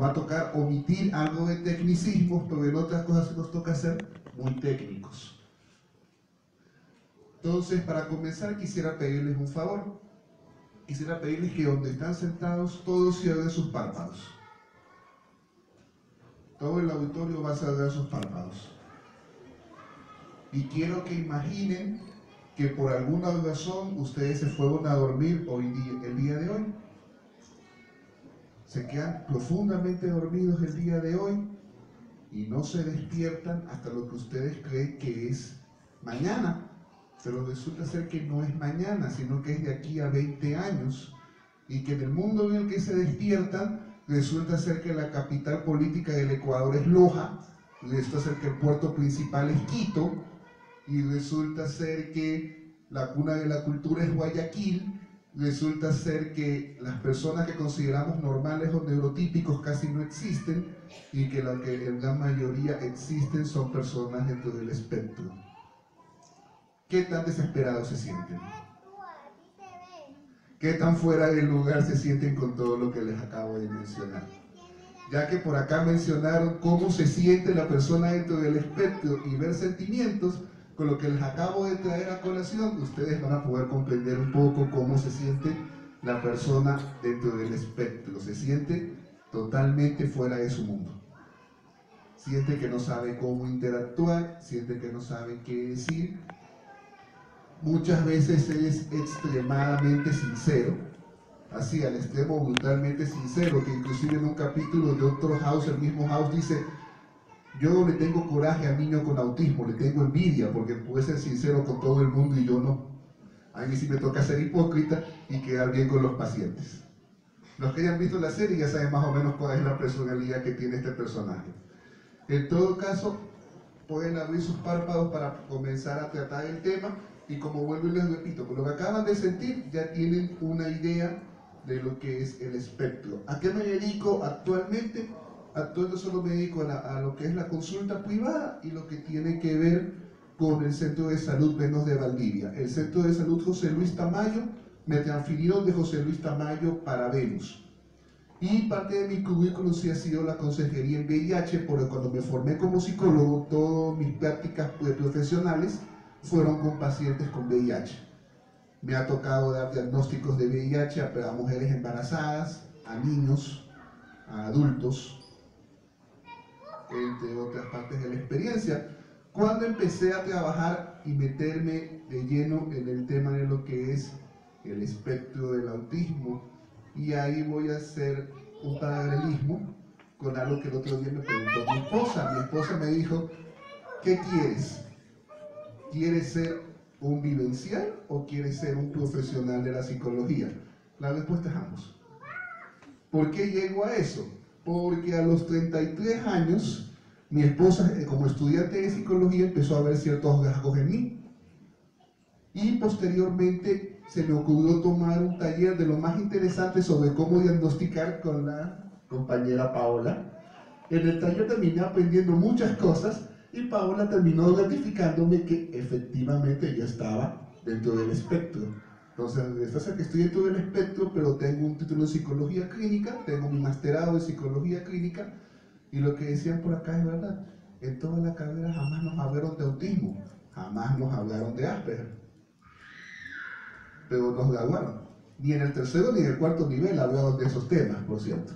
va a tocar omitir algo de tecnicismos, pero en otras cosas nos toca ser muy técnicos. Entonces, para comenzar, quisiera pedirles un favor. Quisiera pedirles que donde están sentados, todos cierren sus párpados. Todo el auditorio va a cerrar sus párpados. Y quiero que imaginen que por alguna razón ustedes se fueron a dormir el día de hoy. Se quedan profundamente dormidos el día de hoy y no se despiertan hasta lo que ustedes creen que es mañana. Pero resulta ser que no es mañana, sino que es de aquí a 20 años. Y que en el mundo en el que se despiertan, resulta ser que la capital política del Ecuador es Loja, resulta ser que el puerto principal es Quito, y resulta ser que la cuna de la cultura es Guayaquil, resulta ser que las personas que consideramos normales o neurotípicos casi no existen, y que la que en gran mayoría existen son personas dentro del espectro. ¿Qué tan desesperados se sienten? ¿Qué tan fuera del lugar se sienten con todo lo que les acabo de mencionar? Ya que por acá mencionaron cómo se siente la persona dentro del espectro y ver sentimientos, con lo que les acabo de traer a colación, ustedes van a poder comprender un poco cómo se siente la persona dentro del espectro. Se siente totalmente fuera de su mundo. Siente que no sabe cómo interactuar, siente que no sabe qué decir. Muchas veces es extremadamente sincero, así al extremo brutalmente sincero, que inclusive en un capítulo de otro House, el mismo House dice: yo no le tengo coraje al niño con autismo, le tengo envidia porque puede ser sincero con todo el mundo y yo no. A mí sí me toca ser hipócrita y quedar bien con los pacientes. Los que hayan visto la serie ya saben más o menos cuál es la personalidad que tiene este personaje. En todo caso, pueden abrir sus párpados para comenzar a tratar el tema. Y como vuelvo y les repito, con lo que acaban de sentir ya tienen una idea de lo que es el espectro. ¿A qué me dedico actualmente? Actualmente solo me dedico a lo que es la consulta privada y lo que tiene que ver con el Centro de Salud Venus de Valdivia. El Centro de Salud José Luis Tamayo, me transfirieron de José Luis Tamayo para Venus. Y parte de mi currículum sí ha sido la consejería en VIH, porque cuando me formé como psicólogo, todas mis prácticas profesionales fueron con pacientes con VIH. Me ha tocado dar diagnósticos de VIH a mujeres embarazadas, a niños, a adultos, entre otras partes de la experiencia. Cuando empecé a trabajar y meterme de lleno en el tema de lo que es el espectro del autismo, y ahí voy a hacer un paralelismo con algo que el otro día me preguntó mi esposa. Mi esposa me dijo: ¿qué quieres? ¿Quieres ser un vivencial o quieres ser un profesional de la psicología? La respuesta es ambos. ¿Por qué llego a eso? Porque a los 33 años, mi esposa, como estudiante de psicología, empezó a ver ciertos rasgos en mí. Y posteriormente se me ocurrió tomar un taller de lo más interesante sobre cómo diagnosticar con la compañera Paola. En el taller terminé aprendiendo muchas cosas y Paola terminó ratificándome que efectivamente yo estaba dentro del espectro. Entonces, resulta que estoy dentro del espectro, pero tengo un título en psicología clínica, tengo mi masterado en psicología clínica, y lo que decían por acá es verdad. En toda la carrera jamás nos hablaron de autismo, jamás nos hablaron de Asperger, pero nos graduaron. Ni en el tercero ni en el cuarto nivel hablaron de esos temas, por cierto.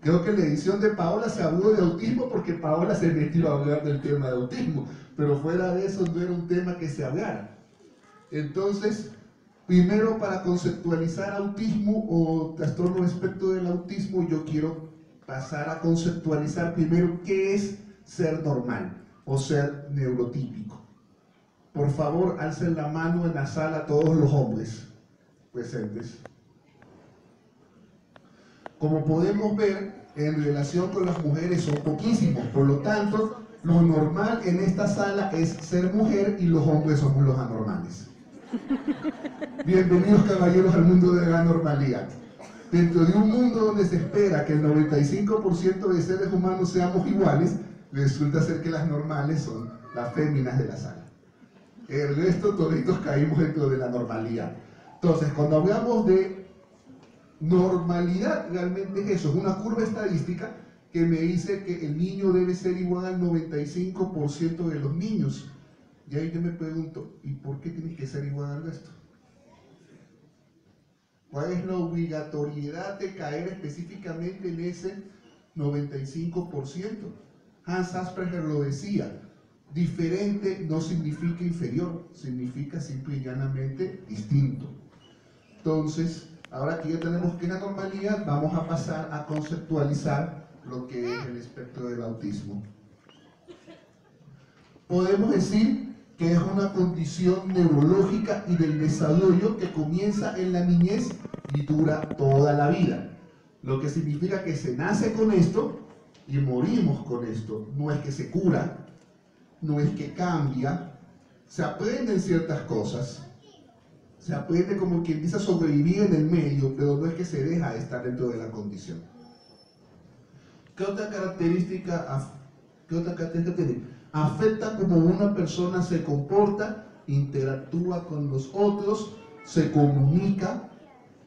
Creo que en la edición de Paola se habló de autismo porque Paola se metió a hablar del tema de autismo, pero fuera de eso no era un tema que se hablara. Entonces, primero, para conceptualizar autismo o trastorno espectro del autismo, yo quiero pasar a conceptualizar primero qué es ser normal o ser neurotípico. Por favor, alcen la mano en la sala todos los hombres presentes. Como podemos ver, en relación con las mujeres son poquísimos, por lo tanto, lo normal en esta sala es ser mujer y los hombres somos los anormales. Bienvenidos, caballeros, al mundo de la normalidad. Dentro de un mundo donde se espera que el 95% de seres humanos seamos iguales, resulta ser que las normales son las féminas de la sala. El resto, toditos caímos dentro de la normalidad. Entonces, cuando hablamos de normalidad realmente es eso, es una curva estadística que me dice que el niño debe ser igual al 95% de los niños. Y ahí yo me pregunto, ¿y por qué tienes que ser igual al resto? ¿Cuál es la obligatoriedad de caer específicamente en ese 95%? Hans Asperger lo decía, diferente no significa inferior, significa simple y llanamente distinto. Entonces, ahora que ya tenemos que es la normalidad, vamos a pasar a conceptualizar lo que es el espectro del autismo. Podemos decir que es una condición neurológica y del desarrollo que comienza en la niñez y dura toda la vida. Lo que significa que se nace con esto y morimos con esto. No es que se cura, no es que cambia, se aprenden ciertas cosas, se aprende como quien dice a sobrevivir en el medio, pero no es que se deja de estar dentro de la condición. ¿Qué otra característica tiene? Afecta como una persona se comporta, interactúa con los otros, se comunica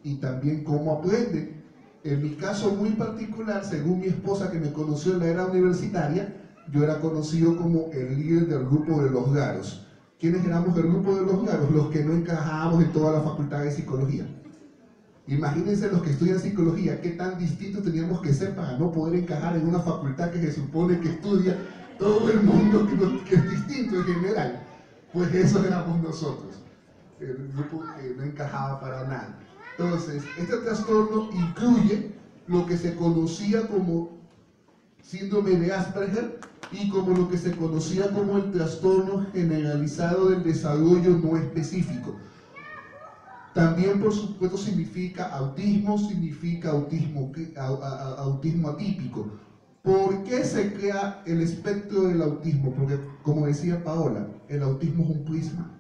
y también cómo aprende. En mi caso muy particular, según mi esposa que me conoció en la era universitaria, yo era conocido como el líder del grupo de los garos. ¿Quiénes éramos el grupo de los garos? Los que no encajábamos en toda la facultad de psicología. Imagínense los que estudian psicología, qué tan distintos teníamos que ser para no poder encajar en una facultad que se supone que estudia todo el mundo que es distinto en general. Pues eso éramos nosotros, el grupo que no encajaba para nada. Entonces, este trastorno incluye lo que se conocía como síndrome de Asperger y como lo que se conocía como el trastorno generalizado del desarrollo no específico. También, por supuesto, significa autismo atípico. ¿Por qué se crea el espectro del autismo? Porque, como decía Paola, el autismo es un prisma.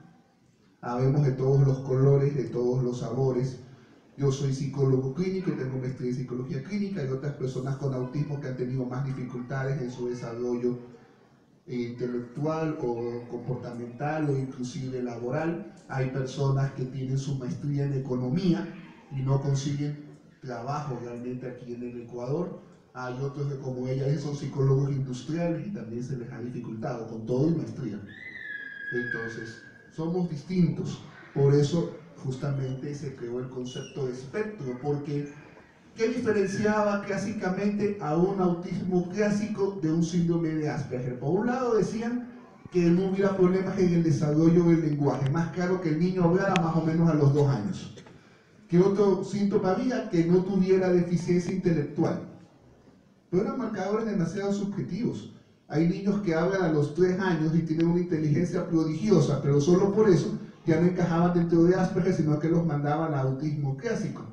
Habemos de todos los colores, de todos los sabores. Yo soy psicólogo clínico y tengo maestría en psicología clínica. Hay otras personas con autismo que han tenido más dificultades en su desarrollo intelectual o comportamental o inclusive laboral. Hay personas que tienen su maestría en economía y no consiguen trabajo realmente aquí en el Ecuador. Hay otros que como ella son psicólogos industriales y también se les ha dificultado con todo y maestría. Entonces, somos distintos. Por eso justamente se creó el concepto de espectro, porque ¿qué diferenciaba clásicamente a un autismo clásico de un síndrome de Asperger? Por un lado decían que no hubiera problemas en el desarrollo del lenguaje, más claro que el niño hablara más o menos a los 2 años. ¿Qué otro síntoma había? Que no tuviera deficiencia intelectual. Pero eran marcadores demasiado subjetivos. Hay niños que hablan a los 3 años y tienen una inteligencia prodigiosa, pero solo por eso ya no encajaban dentro de Asperger, sino que los mandaban a autismo clásico.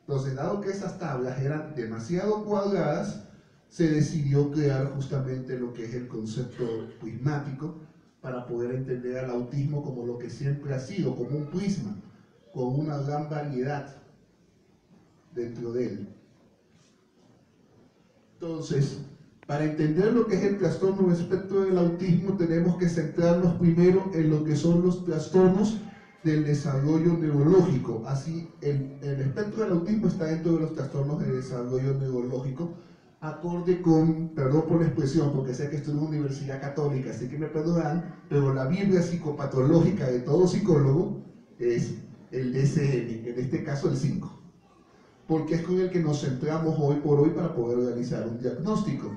Entonces, dado que esas tablas eran demasiado cuadradas, se decidió crear justamente lo que es el concepto prismático para poder entender al autismo como lo que siempre ha sido, como un prisma, con una gran variedad dentro de él. Entonces, para entender lo que es el trastorno espectro del autismo, tenemos que centrarnos primero en lo que son los trastornos del desarrollo neurológico. Así, el espectro del autismo está dentro de los trastornos de desarrollo neurológico, acorde con, perdón por la expresión, porque sé que estoy en una universidad católica, así que me perdonan, pero la Biblia psicopatológica de todo psicólogo es el DSM, en este caso el 5. Porque es con el que nos centramos hoy por hoy para poder realizar un diagnóstico.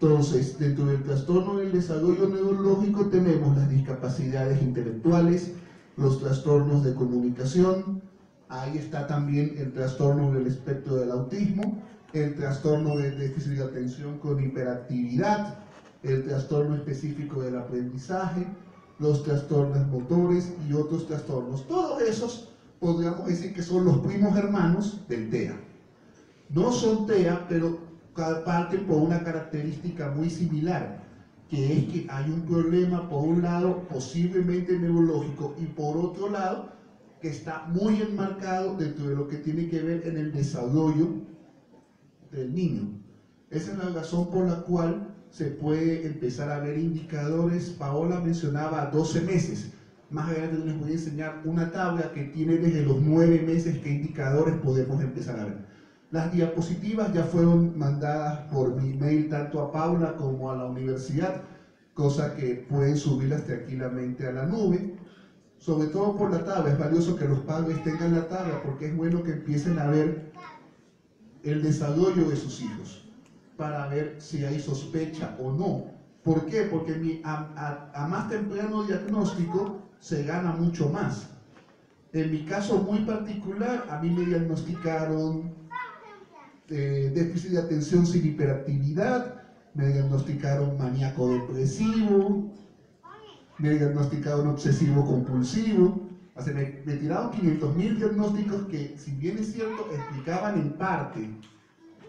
Entonces, dentro del trastorno del desarrollo neurológico tenemos las discapacidades intelectuales, los trastornos de comunicación, ahí está también el trastorno del espectro del autismo, el trastorno de déficit de atención con hiperactividad, el trastorno específico del aprendizaje, los trastornos motores y otros trastornos. Todos esos podríamos decir que son los primos hermanos del TEA. No son TEA, pero parten por una característica muy similar, que es que hay un problema por un lado posiblemente neurológico y por otro lado que está muy enmarcado dentro de lo que tiene que ver en el desarrollo del niño. Esa es la razón por la cual se puede empezar a ver indicadores. Paola mencionaba 12 meses. Más adelante les voy a enseñar una tabla que tiene desde los 9 meses qué indicadores podemos empezar a ver. Las diapositivas ya fueron mandadas por mi mail tanto a Paula como a la universidad, cosa que pueden subirlas tranquilamente a la nube. Sobre todo por la tabla, es valioso que los padres tengan la tabla porque es bueno que empiecen a ver el desarrollo de sus hijos para ver si hay sospecha o no. ¿Por qué? Porque a más temprano diagnóstico se gana mucho más. En mi caso muy particular, a mí me diagnosticaron déficit de atención sin hiperactividad, me diagnosticaron maníaco depresivo, me diagnosticaron obsesivo compulsivo. O sea, me tiraron 500.000 diagnósticos que, si bien es cierto, explicaban en parte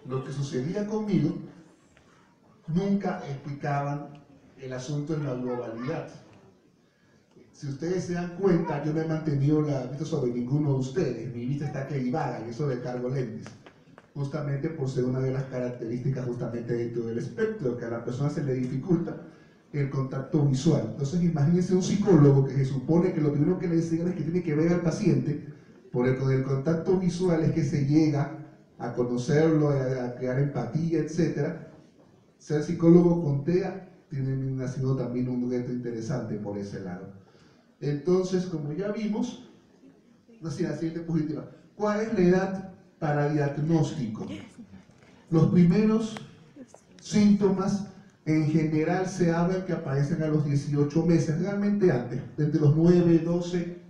lo que sucedía conmigo, nunca explicaban el asunto en la globalidad. Si ustedes se dan cuenta, yo no he mantenido la vista sobre ninguno de ustedes. Mi vista está que divaga y eso de cargo lentes, justamente por ser una de las características justamente dentro del espectro, que a la persona se le dificulta el contacto visual. Entonces imagínense un psicólogo que se supone que lo primero que le enseñan es que tiene que ver al paciente, porque con el contacto visual es que se llega a conocerlo, a crear empatía, etc. Ser psicólogo con TEA ha sido también un reto interesante por ese lado. Entonces, como ya vimos, la siguiente positiva. ¿Cuál es la edad para diagnóstico? Los primeros síntomas en general se habla que aparecen a los 18 meses, realmente antes, desde los 9, 12.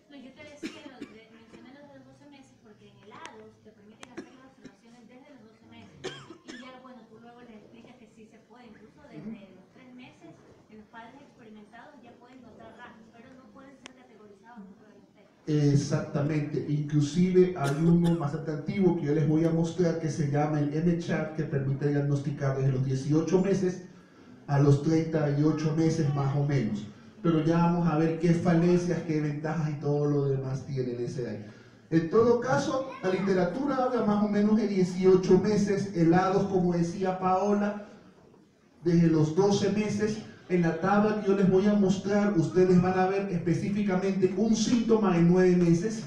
No, yo te decía, mencioné los de los 12 meses porque en el ADOS te permiten hacer las observaciones desde los 12 meses y ya, bueno, tú luego les explicas que sí se puede, incluso desde los 3 meses, en los padres experimentados ya pueden notar rasgos, pero no pueden ser categorizados dentro del espectro. Exactamente, inclusive hay uno más atractivo que yo les voy a mostrar que se llama el M-Chart, que permite diagnosticar desde los 18 meses a los 38 meses más o menos. Pero ya vamos a ver qué falencias, qué ventajas y todo lo demás tiene ese ahí. En todo caso, la literatura habla más o menos de 18 meses, helados, como decía Paola, desde los 12 meses. En la tabla que yo les voy a mostrar, ustedes van a ver específicamente un síntoma en 9 meses.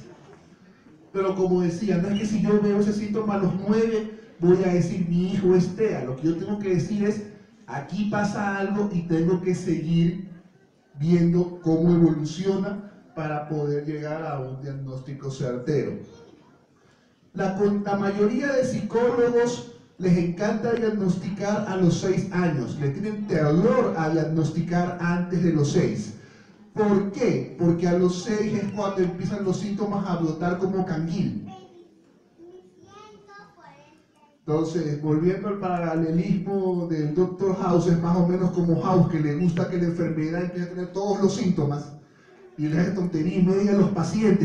Pero como decía, no es que si yo veo ese síntoma a los 9, voy a decir mi hijo es TEA. Lo que yo tengo que decir es, aquí pasa algo y tengo que seguir viendo cómo evoluciona para poder llegar a un diagnóstico certero. La mayoría de psicólogos les encanta diagnosticar a los 6 años, le tienen terror a diagnosticar antes de los 6. ¿Por qué? Porque a los 6 es cuando empiezan los síntomas a brotar como canguil. Entonces, volviendo al paralelismo del Dr. House, es más o menos como House, que le gusta que la enfermedad empiece a tener todos los síntomas y le hace tontería y media a los pacientes.